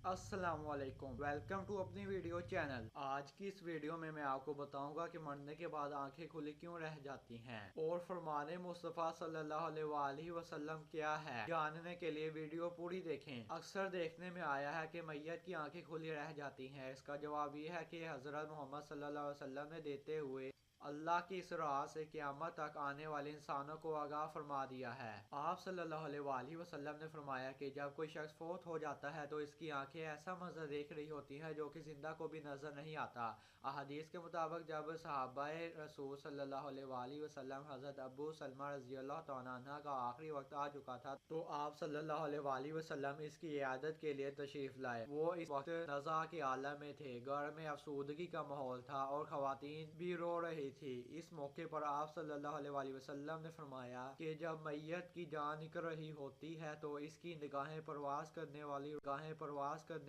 السلام علیکم، welcome to اپنی ویڈیو چینل۔ آج کی اس ویڈیو میں آپ کو بتاؤں گا کہ مرنے کے بعد آنکھیں کھلی کیوں رہ جاتی ہیں اور فرمان مصطفیٰ صلی اللہ علیہ وآلہ وسلم کیا ہے۔ جاننے کے لیے ویڈیو پوری دیکھیں۔ اکثر دیکھنے میں آیا ہے کہ میت کی آنکھیں کھلی رہ جاتی ہیں۔ اس کا جواب یہ ہے کہ حضرت محمد صلی اللہ علیہ وسلم نے دیتے ہوئے اللہ کی اس راز سے قیامت تک آنے والے انسانوں کو آگاہ فرما دیا ہے۔ آپ صلی اللہ علیہ وآلہ وسلم نے فرمایا کہ جب کوئی شخص فوت ہو جاتا ہے تو اس کی آنکھیں ایسا منظر دیکھ رہی ہوتی ہیں جو کہ زندہ کو بھی نظر نہیں آتا۔ احادیث کے مطابق جب صحابہ رسول صلی اللہ علیہ وآلہ وسلم حضرت ابو سلمہ رضی اللہ تعالیٰ عنہ کا آخری وقت آ چکا تھا تو آپ صلی اللہ علیہ وآلہ وسلم اس کی عیادت کے لیے تشریف لائے۔ وہ اس وقت نزع کے عالم میں تھے، گھر میں افسردگی کا ماحول تھا اور خواتین بھی رو رہی تھی۔ اس موقع پر آپ صلی اللہ علیہ وآلہ وسلم نے فرمایا کہ جب میت کی جان نکل رہی ہوتی ہے تو اس کی نگاہیں پرواز کرنے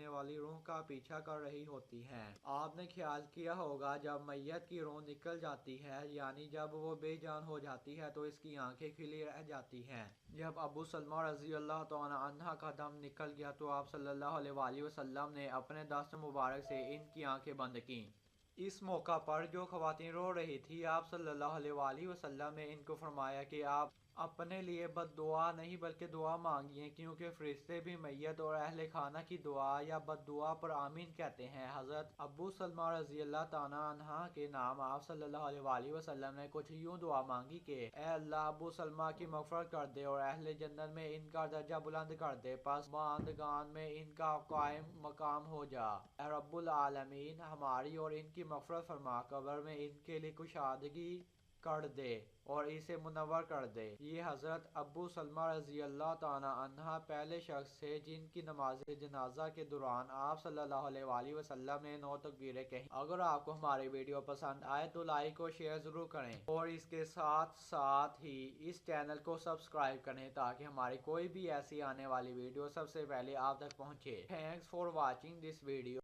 والی روح کا پیچھا کر رہی ہوتی ہیں۔ آپ نے خیال کیا ہوگا جب میت کی روح نکل جاتی ہے یعنی جب وہ بے جان ہو جاتی ہے تو اس کی آنکھیں کھلی رہ جاتی ہیں۔ جب ابو سلمہ رضی اللہ تعالیٰ عنہ کا دم نکل گیا تو آپ صلی اللہ علیہ وآلہ وسلم نے اپنے دست مبارک سے ان کی آنکھیں بند کیں۔ اس موقع پر جو خواتین رو رہی تھی آپ صلی اللہ علیہ وآلہ وسلم نے ان کو فرمایا کہ آپ اپنے لیے بد دعا نہیں بلکہ دعا مانگیے، کیونکہ فرشتے بھی میت اور اہل خانہ کی دعا یا بد دعا پر آمین کہتے ہیں۔ حضرت ابو سلمہ رضی اللہ تعالیٰ عنہ کے نام آپ صلی اللہ علیہ وآلہ وسلم نے کچھ یوں دعا مانگی کہ اے اللہ ابو سلمہ کی مغفرت کر دے اور اہل جنت میں ان کا درجہ بلند کر دے، پس ماندگان میں ان کا قائم مقام ہو جا۔ اے رب العالمین ہماری اور ان کی مغفرت فرما، قبر میں ان کے لیے کشادگی کر دے اور اسے منور کر دے۔ یہ حضرت ابو سلمہ رضی اللہ تعالیٰ عنہ پہلے شخص تھے جن کی نماز جنازہ کے دوران آپ صلی اللہ علیہ وآلہ وسلم نے 9 تکبیریں کہیں۔ اگر آپ کو ہماری ویڈیو پسند آئے تو لائک اور شیئر ضرور کریں اور اس کے ساتھ ہی اس چینل کو سبسکرائب کریں تاکہ ہماری کوئی بھی ایسی آنے والی ویڈیو سب سے پہلے آپ تک پہنچے۔ Thanks for watching this video.